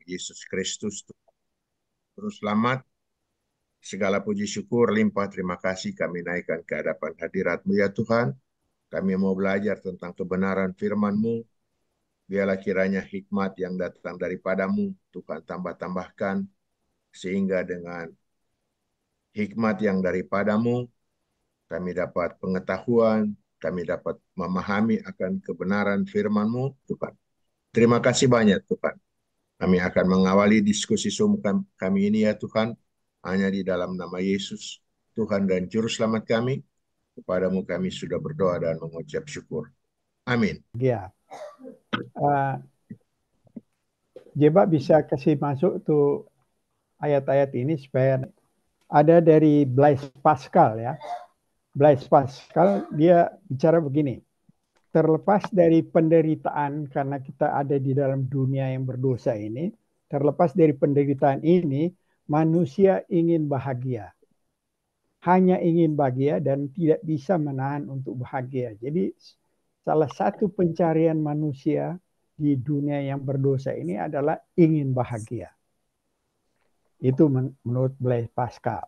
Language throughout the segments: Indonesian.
Yesus Kristus. Terus selamat, segala puji syukur, limpah terima kasih kami naikkan ke hadapan hadirat-Mu ya Tuhan. Kami mau belajar tentang kebenaran firman-Mu. Biarlah kiranya hikmat yang datang daripada-Mu, Tuhan tambah-tambahkan, sehingga dengan hikmat yang daripada-Mu, kami dapat pengetahuan, kami dapat memahami akan kebenaran firman-Mu, Tuhan. Terima kasih banyak, Tuhan. Kami akan mengawali diskusi Zoom kami ini ya Tuhan, hanya di dalam nama Yesus, Tuhan dan Juru Selamat kami. Kepadamu kami sudah berdoa dan mengucap syukur. Amin. Ya, Jeba bisa kasih masuk tuh ayat-ayat ini supaya ada dari Blaise Pascal ya. Blaise Pascal dia bicara begini. Terlepas dari penderitaan karena kita ada di dalam dunia yang berdosa ini, terlepas dari penderitaan ini, manusia ingin bahagia. Hanya ingin bahagia dan tidak bisa menahan untuk bahagia. Jadi salah satu pencarian manusia di dunia yang berdosa ini adalah ingin bahagia. Itu menurut Blaise Pascal.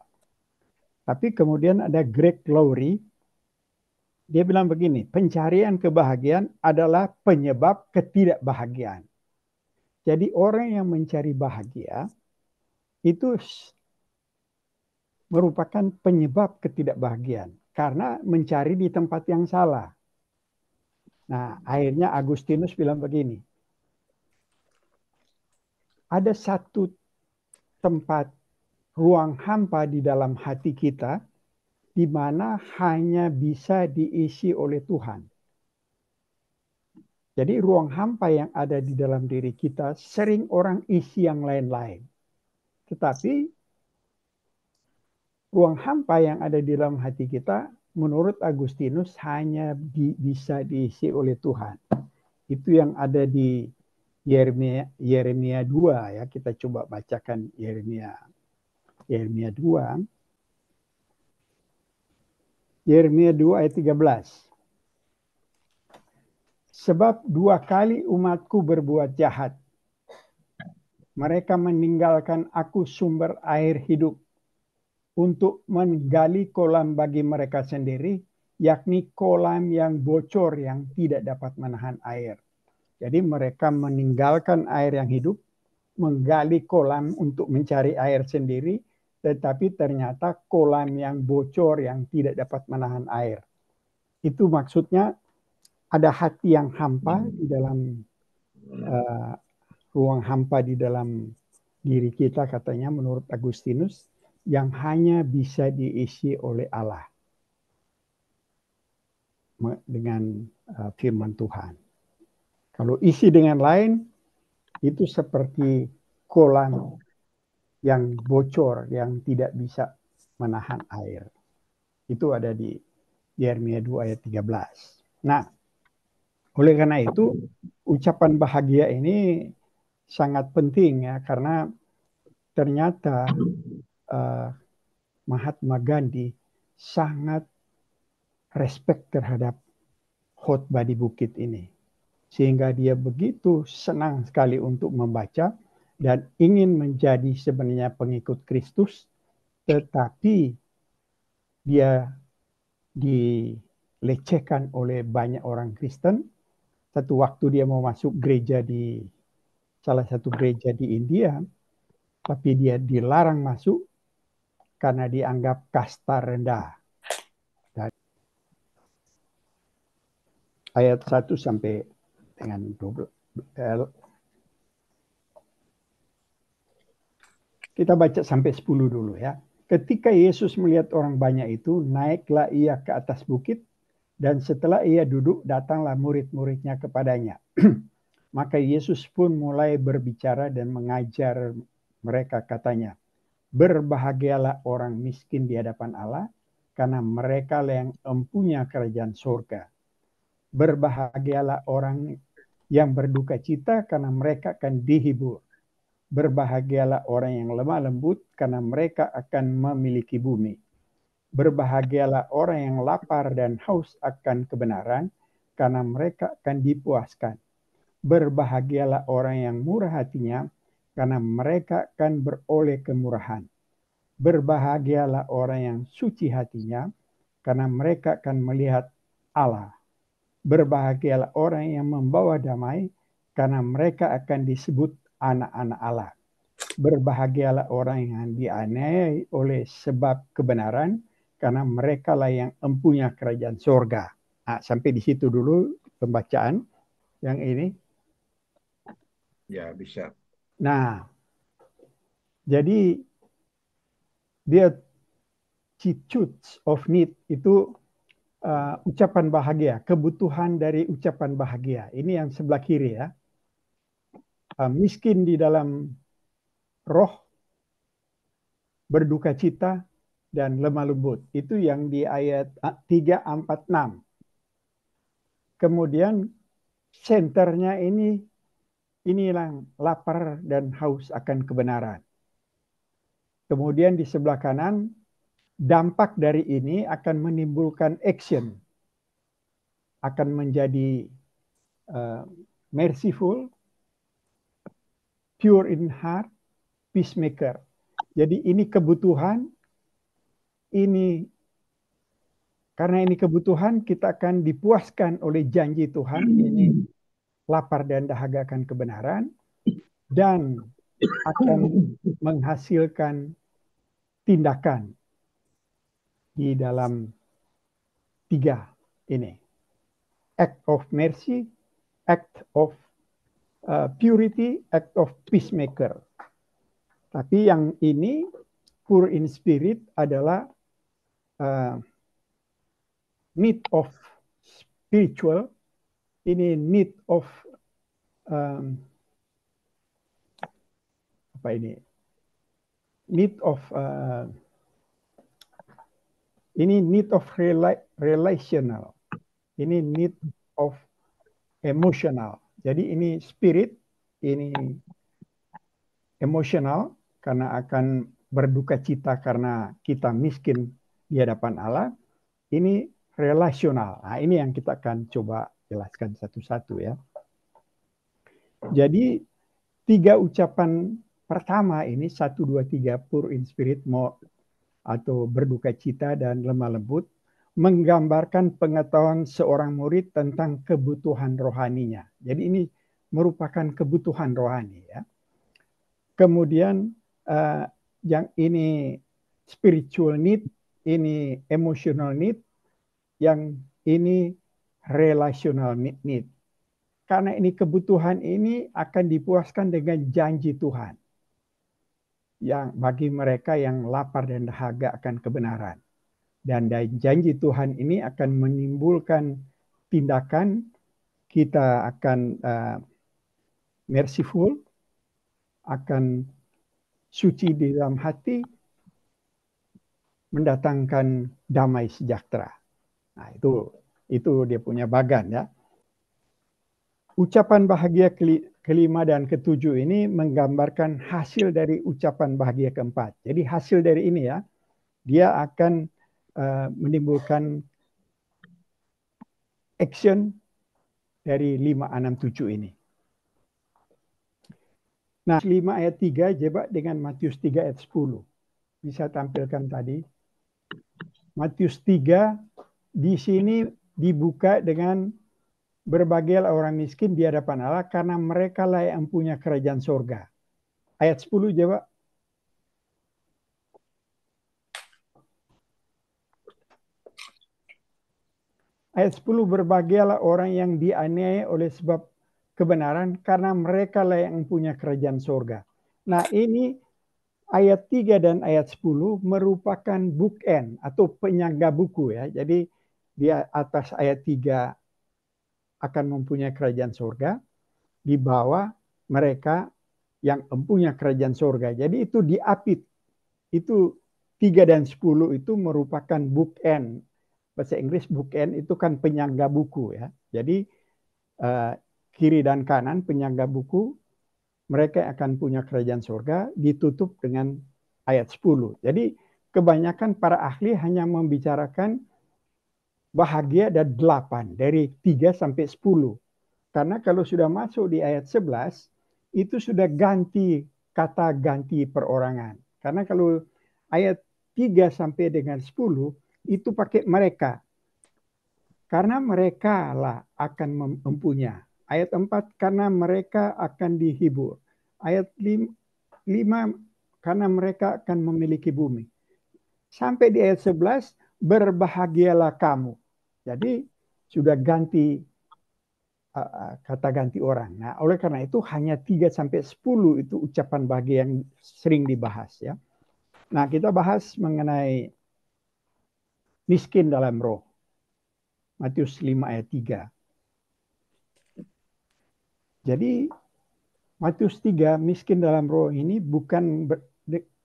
Tapi kemudian ada Greg Laurie. Dia bilang begini, pencarian kebahagiaan adalah penyebab ketidakbahagiaan. Jadi orang yang mencari bahagia itu merupakan penyebab ketidakbahagiaan. Karena mencari di tempat yang salah. Nah, akhirnya Agustinus bilang begini. Ada satu tempat ruang hampa di dalam hati kita di mana hanya bisa diisi oleh Tuhan. Jadi ruang hampa yang ada di dalam diri kita sering orang isi yang lain-lain. Tetapi ruang hampa yang ada di dalam hati kita menurut Agustinus hanya bisa diisi oleh Tuhan. Itu yang ada di Yeremia 2 ya. Kita coba bacakan Yeremia 2. Yeremia 2 ayat 13. Sebab 2 kali umatku berbuat jahat. Mereka meninggalkan aku sumber air hidup untuk menggali kolam bagi mereka sendiri, yakni kolam yang bocor yang tidak dapat menahan air. Jadi mereka meninggalkan air yang hidup, menggali kolam untuk mencari air sendiri, tetapi ternyata kolam yang bocor yang tidak dapat menahan air. Itu maksudnya ada hati yang hampa di dalam ruang hampa di dalam diri kita katanya menurut Agustinus yang hanya bisa diisi oleh Allah dengan firman Tuhan. Kalau isi dengan lain itu seperti kolam yang bocor yang tidak bisa menahan air. Itu ada di Yeremia 2 ayat 13. Nah, oleh karena itu ucapan bahagia ini sangat penting ya karena ternyata Mahatma Gandhi sangat respect terhadap khotbah di bukit ini. Sehingga dia begitu senang sekali untuk membaca dan ingin menjadi sebenarnya pengikut Kristus, tetapi dia dilecehkan oleh banyak orang Kristen. Satu waktu dia mau masuk gereja di salah satu gereja di India, tapi dia dilarang masuk karena dianggap kasta rendah. Dan ayat 1 sampai dengan 12. Kita baca sampai 10 dulu ya. Ketika Yesus melihat orang banyak itu, naiklah ia ke atas bukit, dan setelah ia duduk, datanglah murid-muridnya kepadanya. Maka Yesus pun mulai berbicara dan mengajar mereka, katanya, berbahagialah orang miskin di hadapan Allah, karena mereka yang empunya kerajaan surga. Berbahagialah orang yang berduka cita, karena mereka akan dihibur. Berbahagialah orang yang lemah lembut, karena mereka akan memiliki bumi. Berbahagialah orang yang lapar dan haus akan kebenaran, karena mereka akan dipuaskan. Berbahagialah orang yang murah hatinya, karena mereka akan beroleh kemurahan. Berbahagialah orang yang suci hatinya, karena mereka akan melihat Allah. Berbahagialah orang yang membawa damai, karena mereka akan disebut anak-anak Allah. Berbahagialah orang yang dianiaya oleh sebab kebenaran, karena mereka lah yang empunya kerajaan surga. Nah, sampai di situ dulu pembacaan yang ini. Ya, bisa. Nah, jadi dia attitudes of need itu ucapan bahagia, kebutuhan dari ucapan bahagia. Ini yang sebelah kiri ya. Miskin di dalam roh, berduka cita, dan lemah lembut. Itu yang di ayat 3, 4, 6. Kemudian senternya inilah lapar dan haus akan kebenaran. Kemudian di sebelah kanan, dampak dari ini akan menimbulkan action. Akan menjadi merciful, pure in heart, peacemaker. Jadi ini kebutuhan, karena ini kebutuhan kita akan dipuaskan oleh janji Tuhan. Ini lapar dan dahaga akan kebenaran, dan akan menghasilkan tindakan di dalam 3 ini. Act of mercy, act of purity, act of peacemaker. Tapi yang ini, poor in spirit, adalah need of spiritual, ini need of apa ini? Need of ini need of relational, ini need of emotional. Jadi ini spirit, ini emotional karena akan berduka cita karena kita miskin di hadapan Allah. Ini relasional. Nah, ini yang kita akan coba jelaskan satu-satu ya. Jadi 3 ucapan pertama ini 1, 2, 3 poor in spirit atau berduka cita dan lemah lembut menggambarkan pengetahuan seorang murid tentang kebutuhan rohaninya. Jadi ini merupakan kebutuhan rohani ya. Kemudian yang ini spiritual need, ini emotional need, yang ini relational need. Karena ini kebutuhan ini akan dipuaskan dengan janji Tuhan. Yang bagi mereka yang lapar dan dahaga akan kebenaran. Dan janji Tuhan ini akan menimbulkan tindakan, kita akan merciful, akan suci di dalam hati, mendatangkan damai sejahtera. Nah, itu dia punya bagan ya. Ucapan bahagia kelima dan ketujuh ini menggambarkan hasil dari ucapan bahagia keempat. Jadi hasil dari ini ya, dia akan menimbulkan action dari 5, 6, 7 ini. Nah, 5 ayat 3 jebak dengan Matius 3 ayat 10. Bisa tampilkan tadi. Matius 3 di sini dibuka dengan berbahagialah orang miskin di hadapan Allah karena mereka lah yang punya kerajaan surga. Ayat 10 jawab. Ayat 10, berbahagialah orang yang dianiaya oleh sebab kebenaran karena mereka lah yang punya kerajaan surga. Nah, ini ayat 3 dan ayat 10 merupakan bookend atau penyangga buku ya. Jadi di atas ayat 3 akan mempunyai kerajaan surga, di bawah mereka yang mempunyai kerajaan surga. Jadi itu diapit. Itu 3 dan 10 itu merupakan bookend. Bahasa Inggris bookend itu kan penyangga buku ya. Jadi kiri dan kanan penyangga buku, mereka akan punya kerajaan surga, ditutup dengan ayat 10. Jadi kebanyakan para ahli hanya membicarakan bahagia ada 8, dari 3 sampai 10. Karena kalau sudah masuk di ayat 11, itu sudah ganti kata ganti perorangan. Karena kalau ayat 3 sampai dengan 10 itu pakai mereka. Karena mereka lah akan mempunyai. Ayat 4 karena mereka akan dihibur. Ayat 5 karena mereka akan memiliki bumi. Sampai di ayat 11 berbahagialah kamu. Jadi sudah ganti kata ganti orang. Nah, oleh karena itu hanya 3 sampai 10 itu ucapan bahagia yang sering dibahas ya. Nah, kita bahas mengenai miskin dalam roh. Matius 5 ayat 3. Jadi Matius 3 miskin dalam roh ini bukan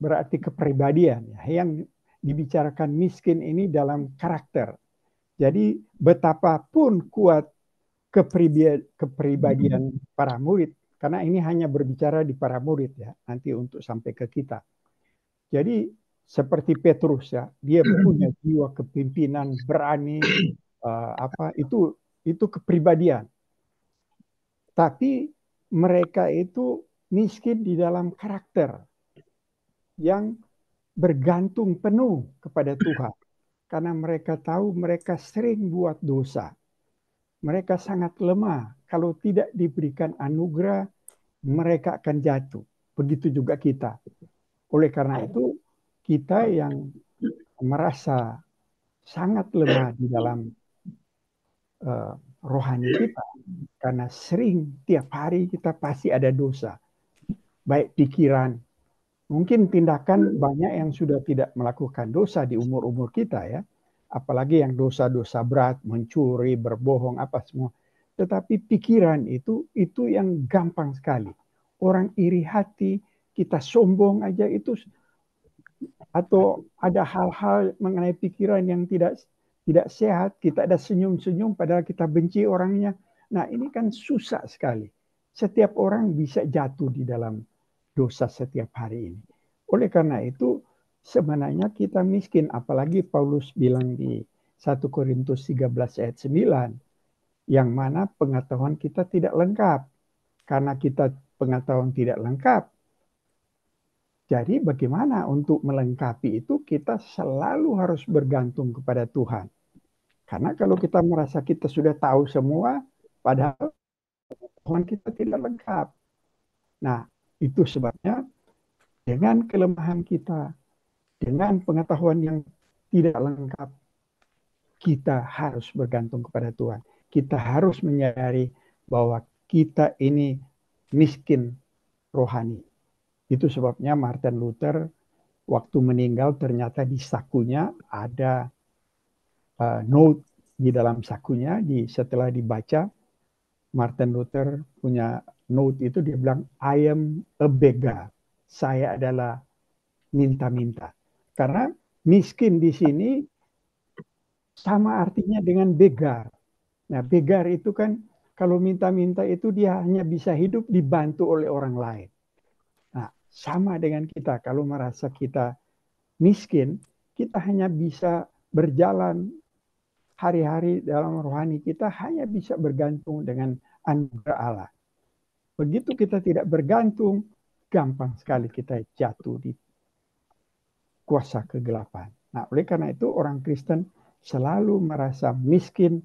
berarti kepribadian ya. Yang dibicarakan miskin ini dalam karakter. Jadi betapapun kuat kepribadian para murid, karena ini hanya berbicara di para murid ya, nanti untuk sampai ke kita. Jadi seperti Petrus ya, dia punya jiwa kepemimpinan, berani, itu kepribadian. Tapi mereka itu miskin di dalam karakter yang bergantung penuh kepada Tuhan. Karena mereka tahu mereka sering buat dosa. Mereka sangat lemah. Kalau tidak diberikan anugerah, mereka akan jatuh. Begitu juga kita. Oleh karena itu, kita yang merasa sangat lemah di dalam rohani kita, karena sering tiap hari kita pasti ada dosa. Baik pikiran, mungkin tindakan banyak yang sudah tidak melakukan dosa di umur-umur kita ya. Apalagi yang dosa-dosa berat, mencuri, berbohong, apa semua. Tetapi pikiran itu yang gampang sekali. Orang iri hati, kita sombong aja itu, atau ada hal-hal mengenai pikiran yang tidak sehat, kita ada senyum-senyum padahal kita benci orangnya. Nah, ini kan susah sekali. Setiap orang bisa jatuh di dalam dosa setiap hari ini. Oleh karena itu, sebenarnya kita miskin, apalagi Paulus bilang di 1 Korintus 13 ayat 9, yang mana pengetahuan kita tidak lengkap. Karena kita pengetahuan tidak lengkap, jadi bagaimana untuk melengkapi itu, kita selalu harus bergantung kepada Tuhan. Karena kalau kita merasa kita sudah tahu semua, padahal Tuhan kita tidak lengkap. Nah, itu sebabnya dengan kelemahan kita, dengan pengetahuan yang tidak lengkap, kita harus bergantung kepada Tuhan. Kita harus menyadari bahwa kita ini miskin rohani. Itu sebabnya Martin Luther waktu meninggal ternyata di sakunya ada note di dalam sakunya. Setelah dibaca, Martin Luther punya note itu, dia bilang, I am a beggar. Saya adalah minta-minta. Karena miskin di sini sama artinya dengan begar. Nah, begar itu kan kalau minta-minta itu dia hanya bisa hidup dibantu oleh orang lain. Nah, sama dengan kita. Kalau merasa kita miskin, kita hanya bisa berjalan hari-hari dalam rohani kita hanya bisa bergantung dengan anugerah Allah. Begitu kita tidak bergantung, gampang sekali kita jatuh di kuasa kegelapan. Nah, oleh karena itu orang Kristen selalu merasa miskin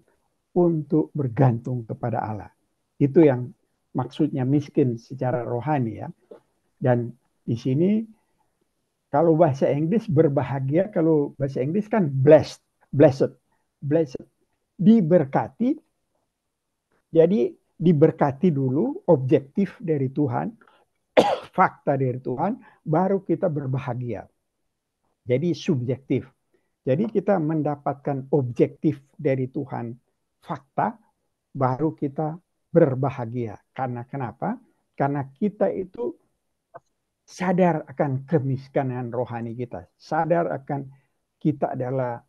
untuk bergantung kepada Allah. Itu yang maksudnya miskin secara rohani ya. Dan di sini kalau bahasa Inggris berbahagia, kalau bahasa Inggris kan blessed, blessed, blessed, diberkati. Jadi diberkati dulu, objektif dari Tuhan, fakta dari Tuhan, baru kita berbahagia. Jadi subjektif. Jadi kita mendapatkan objektif dari Tuhan, fakta, baru kita berbahagia. Karena kenapa? Karena kita itu sadar akan kemiskinan rohani kita. Sadar akan kita adalah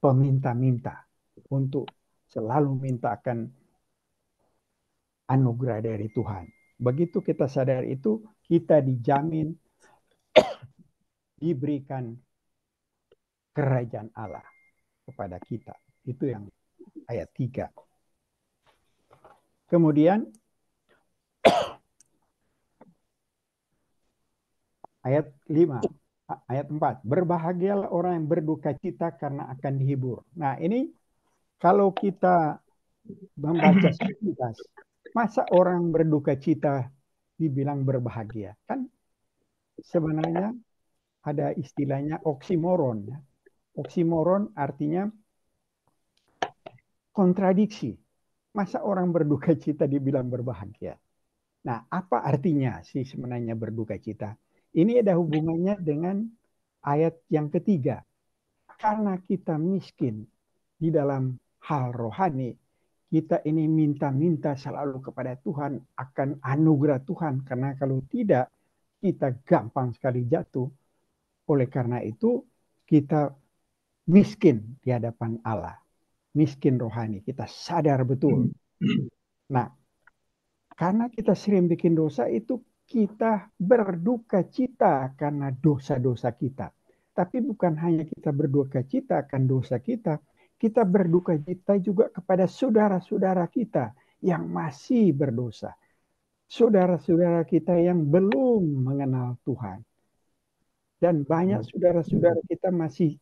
peminta-minta untuk selalu mintakan anugerah dari Tuhan. Begitu kita sadar itu, kita dijamin diberikan kerajaan Allah kepada kita. Itu yang ayat 3. Kemudian ayat 5, ayat 4. Berbahagialah orang yang berduka cita karena akan dihibur. Nah, ini kalau kita membaca sekilas, masa orang berduka cita dibilang berbahagia? Kan sebenarnya ada istilahnya oksimoron. Oksimoron artinya kontradiksi. Masa orang berduka cita dibilang berbahagia? Nah, apa artinya sih sebenarnya berduka cita? Ini ada hubungannya dengan ayat yang ketiga. Karena kita miskin di dalam hal rohani, kita ini minta-minta selalu kepada Tuhan akan anugerah Tuhan. Karena kalau tidak, kita gampang sekali jatuh. Oleh karena itu, kita miskin di hadapan Allah. Miskin rohani, kita sadar betul. Nah, karena kita sering bikin dosa itu kita berduka cita karena dosa-dosa kita. Tapi bukan hanya kita berduka cita akan dosa kita, kita berduka cita juga kepada saudara-saudara kita yang masih berdosa. Saudara-saudara kita yang belum mengenal Tuhan. Dan banyak saudara-saudara kita masih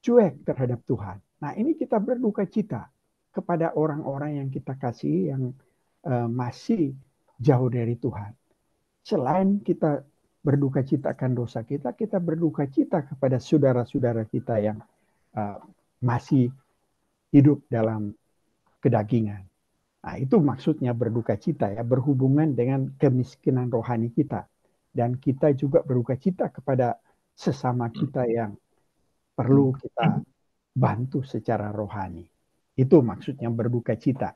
cuek terhadap Tuhan. Nah, ini kita berduka cita kepada orang-orang yang kita kasih yang masih jauh dari Tuhan. Selain kita berduka cita akan dosa kita, kita berduka cita kepada saudara-saudara kita yang masih hidup dalam kedagingan. Nah, itu maksudnya berduka cita ya, berhubungan dengan kemiskinan rohani kita. Dan kita juga berduka cita kepada sesama kita yang perlu kita bantu secara rohani. Itu maksudnya berduka cita.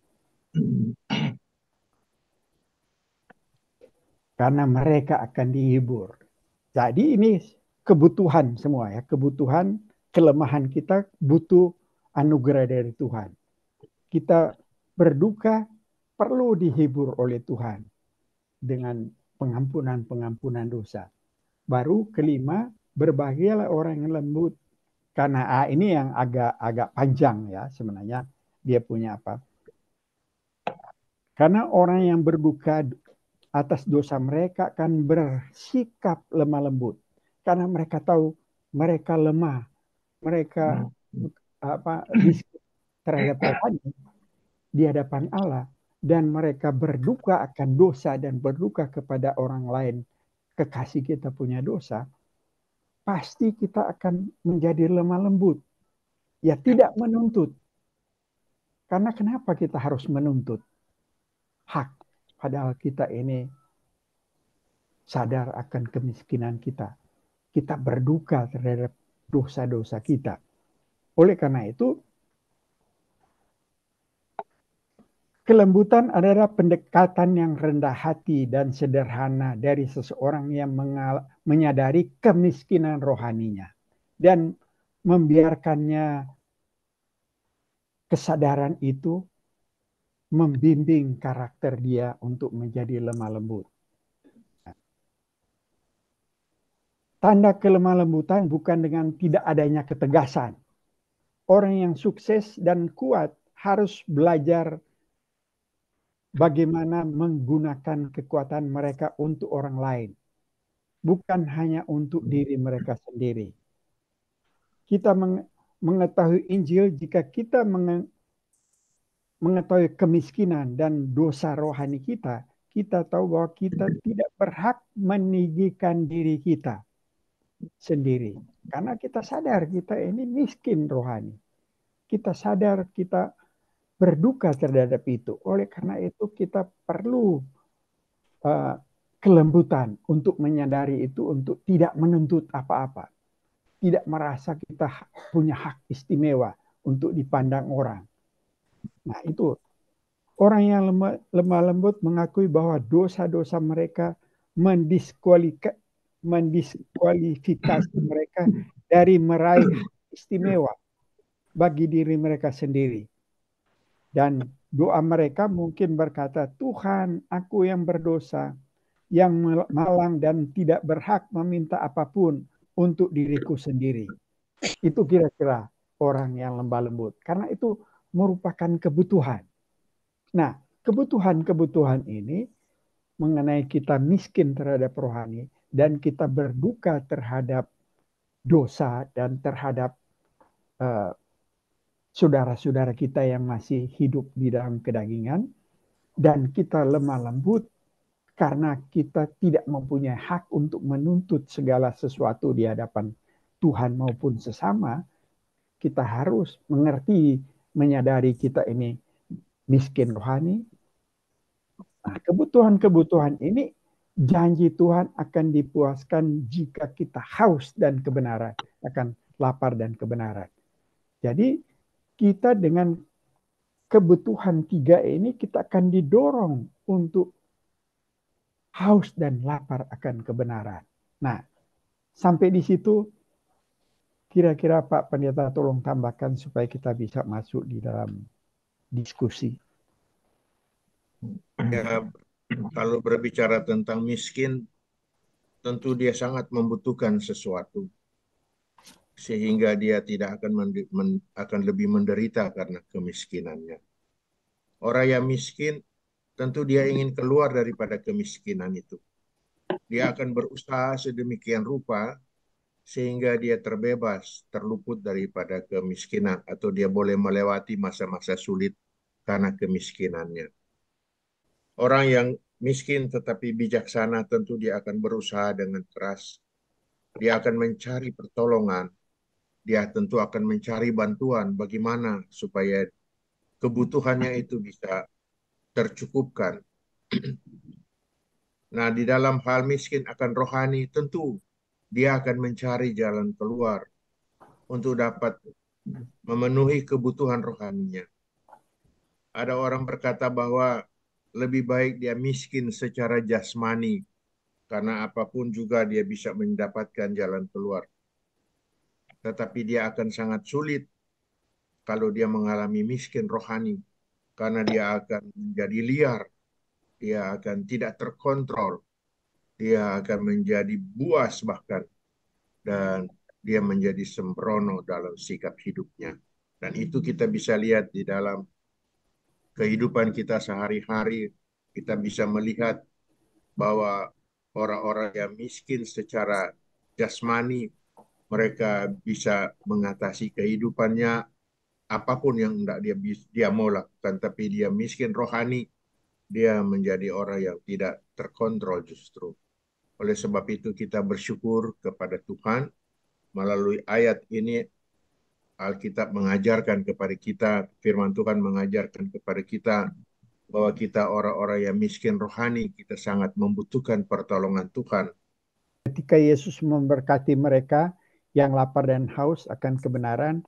Karena mereka akan dihibur. Jadi ini kebutuhan semua ya, kebutuhan, kelemahan kita butuh anugerah dari Tuhan. Kita berduka perlu dihibur oleh Tuhan dengan pengampunan dosa. Baru kelima, berbahagialah orang yang lembut. Karena ini yang agak panjang ya sebenarnya, dia punya apa? Karena orang yang berduka atas dosa mereka akan bersikap lemah lembut. Karena mereka tahu mereka lemah, mereka miskin terhadap Tuhan di hadapan Allah, dan mereka berduka akan dosa dan berduka kepada orang lain, kekasih kita punya dosa, pasti kita akan menjadi lemah lembut. Ya tidak menuntut. Karena kenapa kita harus menuntut hak? Padahal kita ini sadar akan kemiskinan kita. Kita berduka terhadap dosa-dosa kita. Oleh karena itu, kelembutan adalah pendekatan yang rendah hati dan sederhana dari seseorang yang menyadari kemiskinan rohaninya dan membiarkannya kesadaran itu membimbing karakter dia untuk menjadi lemah lembut. Tanda kelemah lembutan bukan dengan tidak adanya ketegasan. Orang yang sukses dan kuat harus belajar bagaimana menggunakan kekuatan mereka untuk orang lain. Bukan hanya untuk diri mereka sendiri. Kita mengetahui Injil jika kita mengetahui kemiskinan dan dosa rohani kita, kita tahu bahwa kita tidak berhak meninggikan diri kita sendiri. Karena kita sadar kita ini miskin rohani. Kita sadar kita berduka terhadap itu. Oleh karena itu kita perlu kelembutan untuk menyadari itu, untuk tidak menuntut apa-apa. Tidak merasa kita punya hak istimewa untuk dipandang orang. Nah itu, orang yang lemah lembut mengakui bahwa dosa-dosa mereka mendiskualifikasi mereka dari meraih istimewa bagi diri mereka sendiri. Dan doa mereka mungkin berkata, Tuhan, aku yang berdosa, yang malang dan tidak berhak meminta apapun untuk diriku sendiri. Itu kira-kira orang yang lemah lembut. Karena itu merupakan kebutuhan. Nah, kebutuhan-kebutuhan ini mengenai kita miskin terhadap rohani dan kita berduka terhadap dosa dan terhadap saudara-saudara kita yang masih hidup di dalam kedagingan, dan kita lemah lembut karena kita tidak mempunyai hak untuk menuntut segala sesuatu di hadapan Tuhan maupun sesama. Kita harus mengerti, menyadari kita ini miskin rohani. Nah, kebutuhan-kebutuhan ini janji Tuhan akan dipuaskan jika kita haus dan kebenaran, akan lapar dan kebenaran. Jadi kita dengan kebutuhan tiga ini kita akan didorong untuk haus dan lapar akan kebenaran. Nah, sampai di situ kira-kira Pak Pendeta tolong tambahkan supaya kita bisa masuk di dalam diskusi. Ya, kalau berbicara tentang miskin, tentu dia sangat membutuhkan sesuatu, sehingga dia tidak akan lebih menderita karena kemiskinannya. Orang yang miskin tentu dia ingin keluar daripada kemiskinan itu. Dia akan berusaha sedemikian rupa sehingga dia terbebas, terluput daripada kemiskinan, atau dia boleh melewati masa-masa sulit karena kemiskinannya. Orang yang miskin tetapi bijaksana tentu dia akan berusaha dengan keras. Dia akan mencari pertolongan. Dia tentu akan mencari bantuan bagaimana supaya kebutuhannya itu bisa tercukupkan. Nah, di dalam hal miskin akan rohani, tentu dia akan mencari jalan keluar untuk dapat memenuhi kebutuhan rohaninya. Ada orang berkata bahwa lebih baik dia miskin secara jasmani, karena apapun juga dia bisa mendapatkan jalan keluar. Tetapi dia akan sangat sulit kalau dia mengalami miskin rohani, karena dia akan menjadi liar, dia akan tidak terkontrol, dia akan menjadi buas bahkan, dan dia menjadi sembrono dalam sikap hidupnya. Dan itu kita bisa lihat di dalam kehidupan kita sehari-hari. Kita bisa melihat bahwa orang-orang yang miskin secara jasmani, mereka bisa mengatasi kehidupannya apapun yang tidak dia mau lakukan, tapi dia miskin rohani, dia menjadi orang yang tidak terkontrol justru. Oleh sebab itu kita bersyukur kepada Tuhan melalui ayat ini. Alkitab mengajarkan kepada kita, firman Tuhan mengajarkan kepada kita bahwa kita orang-orang yang miskin rohani, kita sangat membutuhkan pertolongan Tuhan. Ketika Yesus memberkati mereka yang lapar dan haus akan kebenaran,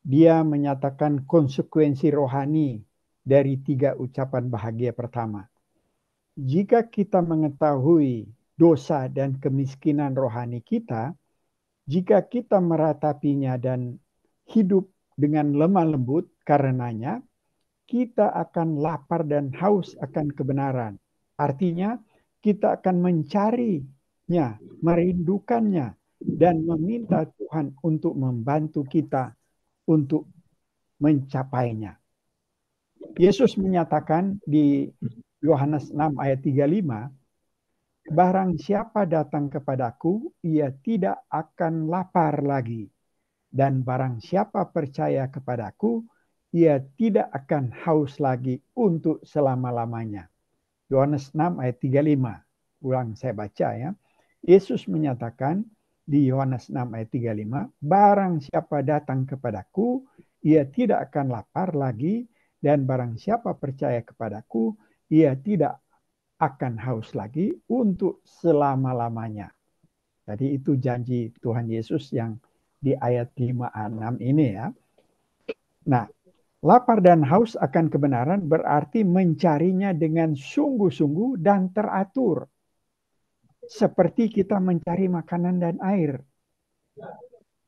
dia menyatakan konsekuensi rohani dari tiga ucapan bahagia pertama. Jika kita mengetahui dosa dan kemiskinan rohani kita, jika kita meratapinya dan hidup dengan lemah lembut karenanya, kita akan lapar dan haus akan kebenaran. Artinya, kita akan mencarinya, merindukannya, dan meminta Tuhan untuk membantu kita untuk mencapainya. Yesus menyatakan di Yohanes 6 ayat 35, barang siapa datang kepadaku, ia tidak akan lapar lagi. Dan barang siapa percaya kepadaku, ia tidak akan haus lagi untuk selama-lamanya. Yohanes 6 ayat 35. Ulang saya baca ya. Yesus menyatakan di Yohanes 6 ayat 35, barang siapa datang kepadaku, ia tidak akan lapar lagi, dan barang siapa percaya kepadaku, ia tidak akan haus lagi untuk selama-lamanya. Jadi itu janji Tuhan Yesus yang di ayat 5-6 ini ya. Nah, lapar dan haus akan kebenaran berarti mencarinya dengan sungguh-sungguh dan teratur. Seperti kita mencari makanan dan air.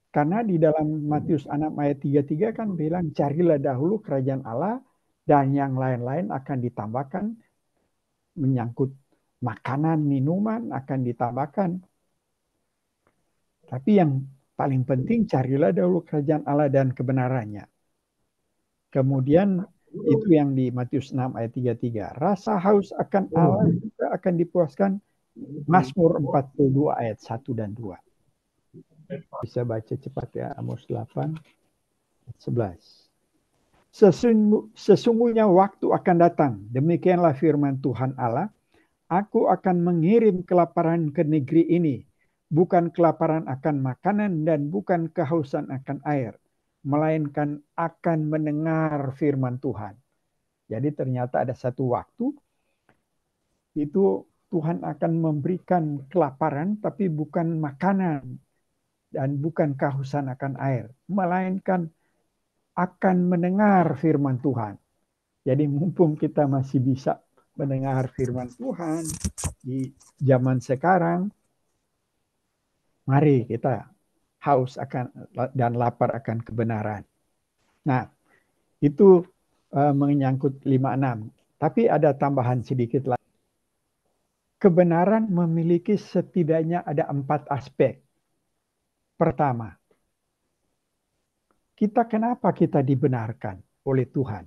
Karena di dalam Matius 6 ayat 33 kan bilang, carilah dahulu kerajaan Allah dan yang lain-lain akan ditambahkan, menyangkut makanan, minuman akan ditambahkan. Tapi yang paling penting carilah dahulu kerajaan Allah dan kebenarannya. Kemudian Itu yang di Matius 6 ayat 33. Rasa haus akan Allah juga akan dipuaskan. Mazmur 42 ayat 1 dan 2. Bisa baca cepat ya, Amos 8, 11. Sesungguhnya waktu akan datang, demikianlah firman Tuhan Allah, aku akan mengirim kelaparan ke negeri ini, bukan kelaparan akan makanan dan bukan kehausan akan air, melainkan akan mendengar firman Tuhan. Jadi ternyata ada satu waktu, itu Tuhan akan memberikan kelaparan, tapi bukan makanan dan bukan kehausan akan air, melainkan akan mendengar firman Tuhan. Jadi mumpung kita masih bisa mendengar firman Tuhan di zaman sekarang, mari kita haus akan dan lapar akan kebenaran. Nah, itu menyangkut 5:6. Tapi ada tambahan sedikit lagi. Kebenaran memiliki setidaknya ada 4 aspek. Pertama, kenapa kita dibenarkan oleh Tuhan?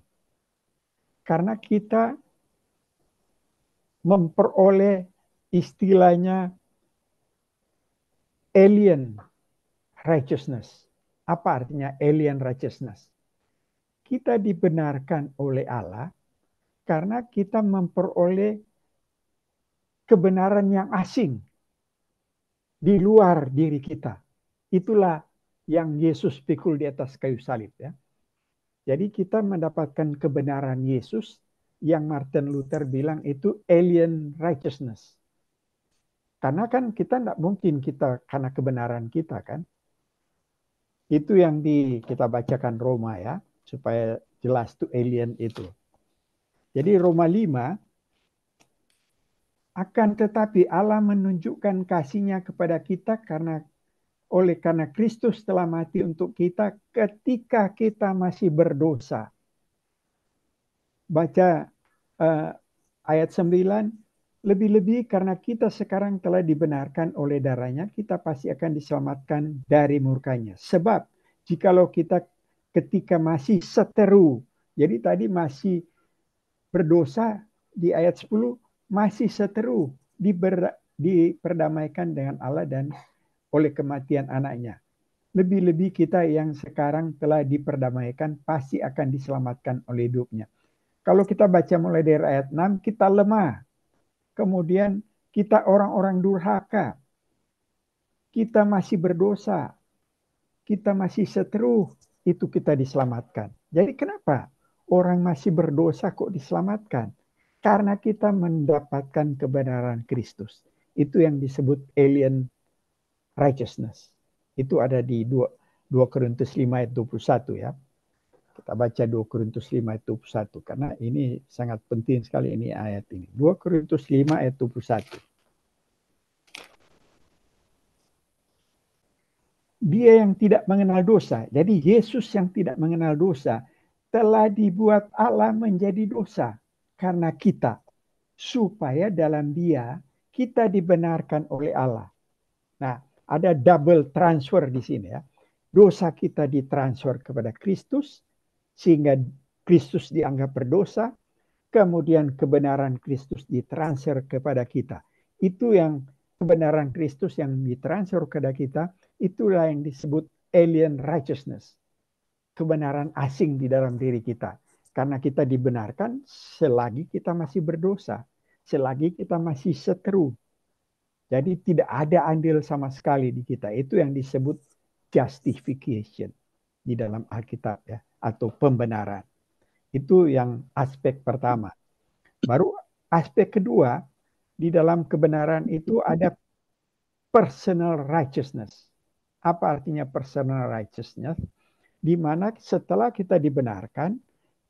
Karena kita memperoleh istilahnya alien righteousness. Apa artinya alien righteousness? Kita dibenarkan oleh Allah karena kita memperoleh kebenaran yang asing di luar diri kita. Itulah yang Yesus pikul di atas kayu salib ya. Jadi kita mendapatkan kebenaran Yesus yang Martin Luther bilang itu alien righteousness. Karena kan kita tidak mungkin kita karena kebenaran kita kan. Itu yang kita bacakan Roma ya, supaya jelas tuh alien itu. Jadi Roma 5, akan tetapi Allah menunjukkan kasih-Nya kepada kita karena Kristus telah mati untuk kita ketika kita masih berdosa. Baca ayat 9, lebih-lebih karena kita sekarang telah dibenarkan oleh darah-Nya, kita pasti akan diselamatkan dari murka-Nya. Sebab jikalau kita ketika masih seteru, jadi tadi masih berdosa di ayat 10, masih seteru, diperdamaikan dengan Allah dan oleh kematian anaknya. Lebih-lebih kita yang sekarang telah diperdamaikan pasti akan diselamatkan oleh hidupnya. Kalau kita baca mulai dari ayat 6, kita lemah. Kemudian kita orang-orang durhaka. Kita masih berdosa. Kita masih seteru. Itu kita diselamatkan. Jadi kenapa orang masih berdosa kok diselamatkan? Karena kita mendapatkan kebenaran Kristus. Itu yang disebut alien righteousness. Itu ada di 2 Korintus 5 ayat 21 ya. Kita baca 2 Korintus 5 ayat 21 karena ini sangat penting sekali ini ayat ini. 2 Korintus 5 ayat 21. Dia yang tidak mengenal dosa. Jadi Yesus yang tidak mengenal dosa telah dibuat Allah menjadi dosa karena kita, supaya dalam Dia kita dibenarkan oleh Allah. Nah, ada double transfer di sini ya. Dosa kita ditransfer kepada Kristus sehingga Kristus dianggap berdosa, kemudian kebenaran Kristus ditransfer kepada kita. Itu yang kebenaran Kristus yang ditransfer kepada kita, itulah yang disebut alien righteousness. Kebenaran asing di dalam diri kita. Karena kita dibenarkan selagi kita masih berdosa. Selagi kita masih seteru. Jadi tidak ada andil sama sekali di kita. Itu yang disebut justification di dalam Alkitab ya. Atau pembenaran. Itu yang aspek pertama. Baru aspek kedua, di dalam kebenaran itu ada personal righteousness. Apa artinya personal righteousness? Di mana setelah kita dibenarkan,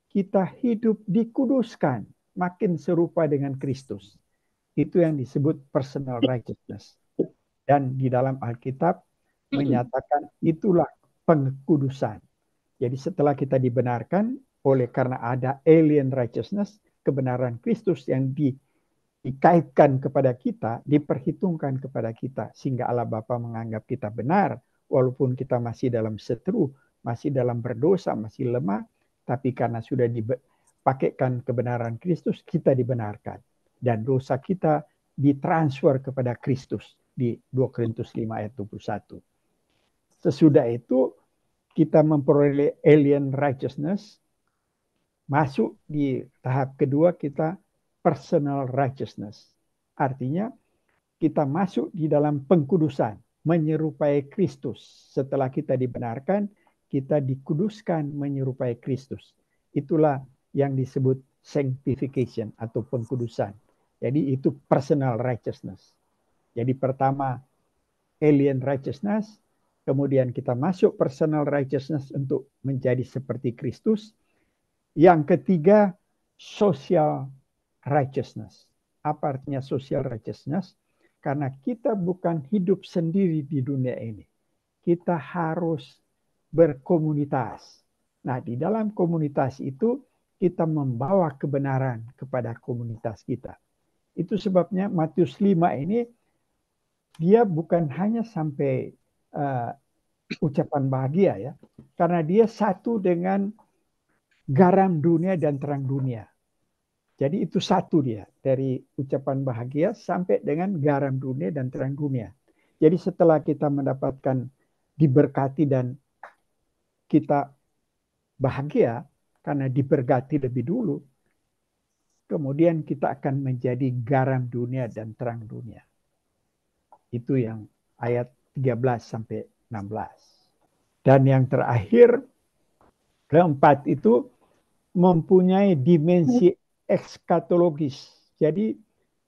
kita hidup dikuduskan, makin serupa dengan Kristus. Itu yang disebut personal righteousness. Dan di dalam Alkitab menyatakan itulah pengkudusan. Jadi setelah kita dibenarkan karena ada alien righteousness, kebenaran Kristus yang dikaitkan kepada kita, diperhitungkan kepada kita, sehingga Allah Bapa menganggap kita benar, walaupun kita masih dalam seteru, masih dalam berdosa, masih lemah, tapi karena sudah pakaikan kebenaran Kristus, kita dibenarkan. Dan dosa kita ditransfer kepada Kristus di 2 Korintus 5 ayat 21. Sesudah itu kita memperoleh alien righteousness, masuk di tahap kedua kita personal righteousness. Artinya kita masuk di dalam pengkudusan, menyerupai Kristus. Setelah kita dibenarkan, kita dikuduskan menyerupai Kristus. Itulah yang disebut sanctification atau pengkudusan. Jadi itu personal righteousness. Jadi pertama alien righteousness, kemudian kita masuk personal righteousness untuk menjadi seperti Kristus. Yang ketiga social righteousness. Apa artinya social righteousness? Karena kita bukan hidup sendiri di dunia ini. Kita harus berkomunitas. Nah, di dalam komunitas itu kita membawa kebenaran kepada komunitas kita. Itu sebabnya Matius 5 ini dia bukan hanya sampai ucapan bahagia ya. Karena dia satu dengan garam dunia dan terang dunia. Jadi itu satu dia, dari ucapan bahagia sampai dengan garam dunia dan terang dunia. Jadi setelah kita mendapatkan diberkati dan kita bahagia karena diberkati lebih dulu, kemudian kita akan menjadi garam dunia dan terang dunia. Itu yang ayat 13 sampai 16. Dan yang terakhir, keempat itu mempunyai dimensi ekskatologis. Jadi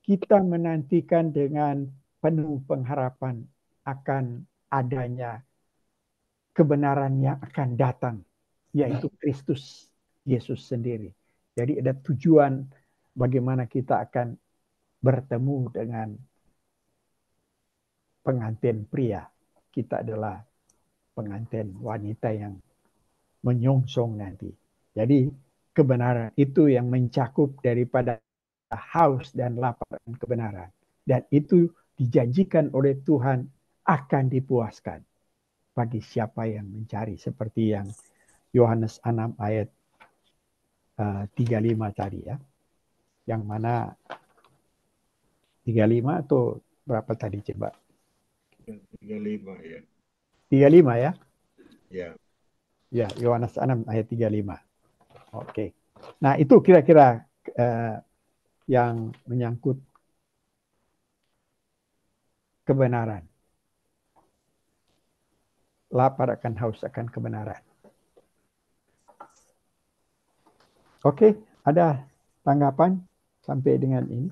kita menantikan dengan penuh pengharapan akan adanya kebenaran yang akan datang, yaitu Kristus Yesus sendiri. Jadi ada tujuan bagaimana kita akan bertemu dengan pengantin pria. Kita adalah pengantin wanita yang menyongsong nanti. Jadi kebenaran itu yang mencakup daripada haus dan lapar kebenaran. Dan itu dijanjikan oleh Tuhan akan dipuaskan bagi siapa yang mencari. Seperti yang Yohanes 6 ayat 35 tadi ya. Yang mana 35 atau berapa tadi coba? 35 ya. 35 ya? Ya. Ya, Yohanes 6 ayat 35. Oke. Nah, itu kira-kira yang menyangkut kebenaran. Lapar akan haus akan kebenaran. Oke, ada tanggapan sampai dengan ini?